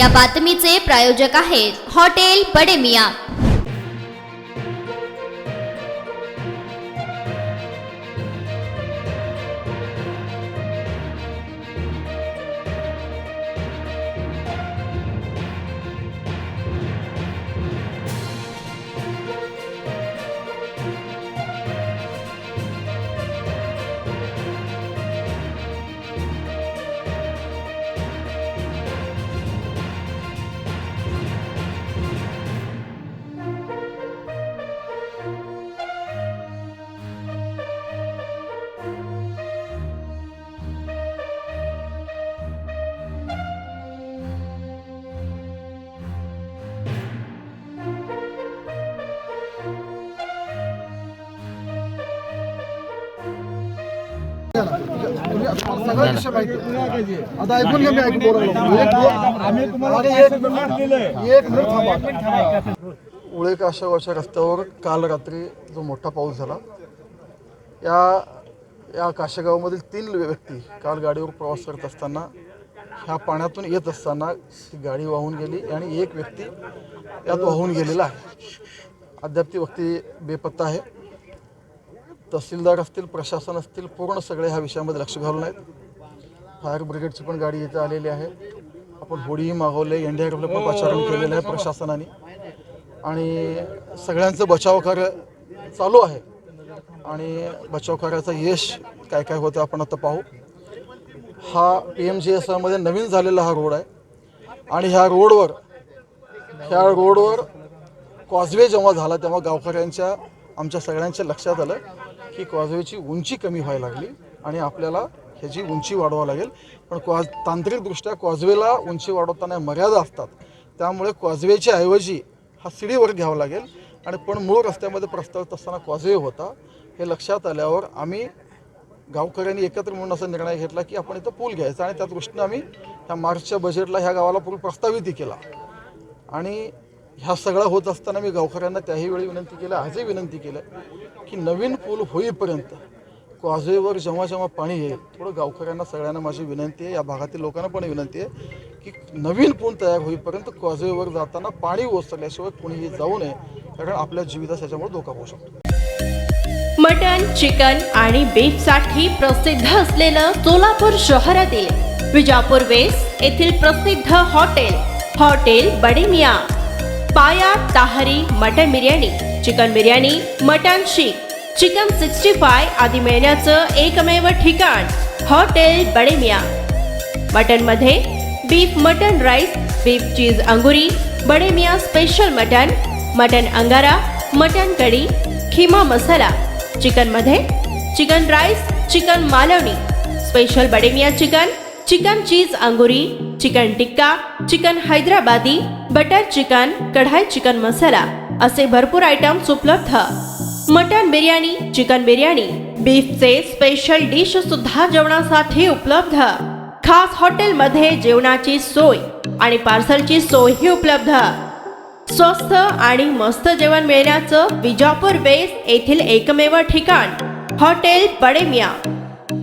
या बातमीचे प्रायोजक आहेत हॉटेल बडे मियां। सगळं विषय माहिती आता ऐकून घ्या, मी ऐकून बोलायला एक मिनिट थांबा। उळे काशागावच्या रस्त्यावर काल रात्री जो मोठा पाऊस झाला, या काशेगावमधील 3 व्यक्ती काल गाडीवर प्रवास करत असताना ह्या पाण्यातून येत असताना ती गाडी वाहून गेली आणि एक व्यक्ती यात वाहून गेलेला आहे। अद्याप ती व्यक्ती बेपत्ता आहे। तहसीलदार असतील, प्रशासन असतील, पूर्ण सगळे ह्या विषयामध्ये लक्ष घालून आहेत। फायर ब्रिगेडची पण गाडी इथे आलेली आहे। आपण होडीही मागवले, एनडीआरएफला पण पाचारण केलेलं आहे प्रशासनाने आणि सगळ्यांचं बचावकार्य चालू आहे आणि बचावकार्याचं यश काय काय होतं आपण आता पाहू। हा PMGSमध्ये नवीन झालेला हा रोड आहे आणि ह्या रोडवर कॉजवे जेव्हा झाला तेव्हा गावकऱ्यांच्या आमच्या सगळ्यांच्या लक्षात आलं की कॉजवेची उंची कमी व्हायला लागली आणि आपल्याला ह्याची उंची वाढवावी लागेल। पण तांत्रिकदृष्ट्या कॉजवेला उंची वाढवताना मर्यादा असतात, त्यामुळे कॉजवेच्या ऐवजी हा सीडीवर घ्यावा लागेल आणि पण मूळ रस्त्यामध्ये प्रस्तावित असताना कॉजवे होता। हे लक्षात आल्यावर आम्ही गावकऱ्यांनी एकत्र म्हणून असा निर्णय घेतला की आपण इथं पूल घ्यायचा आणि त्या दृष्टीनं आम्ही ह्या मार्चच्या बजेटला ह्या गावाला पूल प्रस्तावितही केला आणि ह्या सगळं होत असताना मी गावकऱ्यांना त्याही वेळी विनंती केलं, आजही विनंती केलं की नवीन पूल होईपर्यंत कॉजवेवर जेव्हा जेव्हा पाणी येईल, थोडं गावकऱ्यांना सगळ्यांना माझी विनंती आहे, या भागातील लोकांना पण विनंती आहे की नवीन पूल तयार होईपर्यंत कॉजवेवर जाताना पाणी ओसरल्याशिवाय कोणीही जाऊ नये, कारण आपल्या जीवितास याच्यामुळे धोका होऊ शकतो। मटन, चिकन आणि बीफसाठी प्रसिद्ध असलेलं सोलापूर शहरातील विजापूर वेस्ट येथील प्रसिद्ध hotel Bade Miyan. Paya tahari mutton biryani, chicken biryani, mutton seekh, chicken 65 आदी मिळण्याचं एकमेव ठिकाण हॉटेल बडे मियां। मटन मध्ये beef mutton rice, beef cheese अंगुरी, बडे मियां स्पेशल मटन अंगारा, मटन कढी, खिमा मसाला। चिकन मध्ये chicken rice, chicken Malvani, special Bade Miyan chicken cheese अंगुरी, chicken tikka, chicken Hyderabadi, butter chicken, kadhai chicken masala असे भरपूर आयटम्स उपलब्ध। मटन बिर्याणी, चिकन बिर्याणी, बीफचे स्पेशल डिश सुद्धा जेवणासाठी उपलब्ध। खास हॉटेलमध्ये जेवणाची सोय आणि पार्सलची सोयही उपलब्ध। स्वस्त आणि मस्त जेवण मिळण्याचं विजापूर वेस्ट येथील एकमेव ठिकाण हॉटेल बडे मियां।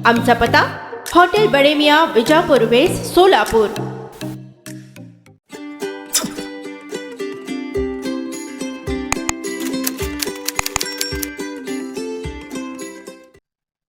आमचा पत्ता हॉटेल बडे मियां, विजापूर वेस्ट, सोलापूर।